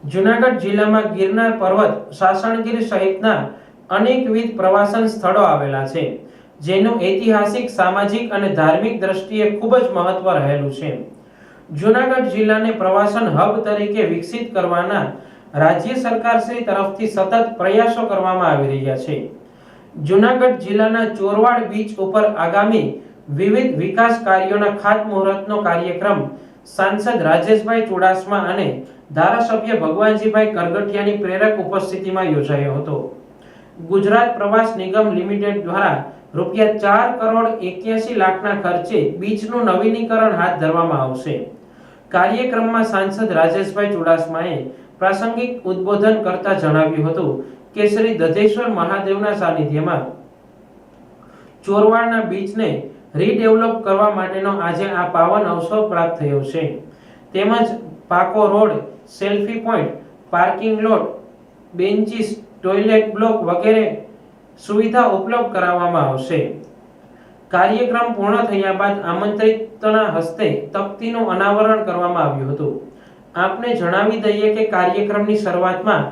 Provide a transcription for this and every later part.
જૂનાગઢ જિલ્લામાં ગિરનાર પર્વત, સાસણગીર સહિતના અનેકવિધ પ્રવાસન સ્થળો આવેલા છે, જેનું ઐતિહાસિક, સામાજિક અને ધાર્મિક દ્રષ્ટિએ ખૂબ જ મહત્વ રહેલું છે. જૂનાગઢ જિલ્લાને પ્રવાસન હબ તરીકે વિકસિત કરવાના રાજ્ય સરકારશ્રી તરફથી સતત પ્રયાસો કરવામાં આવી રહ્યા છે. જૂનાગઢ જિલ્લાના ચોરવાડ બીચ ઉપર આગામી વિવિધ વિકાસ કાર્યોના ખાતમુહૂર્તનો કાર્યક્રમ સાંસદ રાજેશભાઈ ચુડાસમા અને ધારાસભ્ય ભગવાનજીભાઈ કરગઠિયાની પ્રેરક ઉપસ્થિતિમાં યોજાયો હતો. ગુજરાત પ્રવાસ નિગમ લિમિટેડ દ્વારા ₹4,81,00,000ના ખર્ચે બીચનું નવીનીકરણ હાથ ધરવામાં આવશે. કાર્યક્રમમાં સાંસદ રાજેશભાઈ ચુડાસમાએ પ્રાસંગિક ઉદ્બોધન કરતા જણાવ્યું હતું કે શ્રી દધેશ્વર મહાદેવના સાનિધ્યમાં ચોરવાડના બીચને રીડેવલપ કરવા માટેનો આજે આ પાવન અવસર પ્રાપ્ત થયો છે. તેમજ પાકો road, selfie point, parking lot, benches, toilet block વગેરે સુવિધા ઉપલબ્ધ કરાવવામાં આવશે. કાર્યક્રમ પૂર્ણ થયા બાદ આમંત્રિતોના હસ્તે તકતીનું અનાવરણ કરવામાં આવ્યું હતું. આપને જણાવી દઈએ કે કાર્યક્રમની શરૂઆતમાં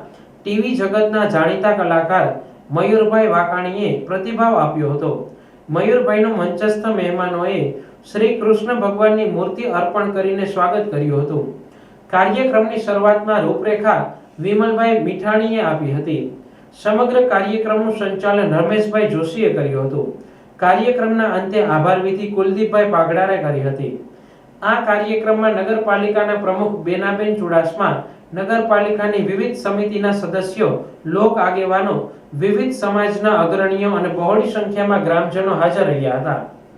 ટીવી જગતના જાણીતા કલાકાર મયુરભાઈ વાકાણીએ પ્રતિભાવ આપ્યો હતો. મયુરભાઈનું મંચસ્થ મહેમાનોએ શ્રી કૃષ્ણ ભગવાનની મૂર્તિ અર્પણ કરીને સ્વાગત કર્યું હતું. કાર્યક્રમની શરૂઆતમાં રૂપરેખા વિમલભાઈ મીઠાણીએ આપી હતી. સમગ્ર કાર્યક્રમનું સંચાલન રમેશભાઈ જોશીએ કર્યું હતું. કાર્યક્રમના અંતે આભાર વિધિ કુલદીપભાઈ પાગડારે કરી હતી. આ કાર્યક્રમમાં નગરપાલિકાના પ્રમુખ બેનાબેન ચુડાસમા, નગરપાલિકાની વિવિધ સમિતિના સદસ્યો, લોક આગેવાનો, વિવિધ સમાજના અગ્રણીઓ અને બહોળી સંખ્યામાં ગ્રામજનો હાજર રહ્યા હતા.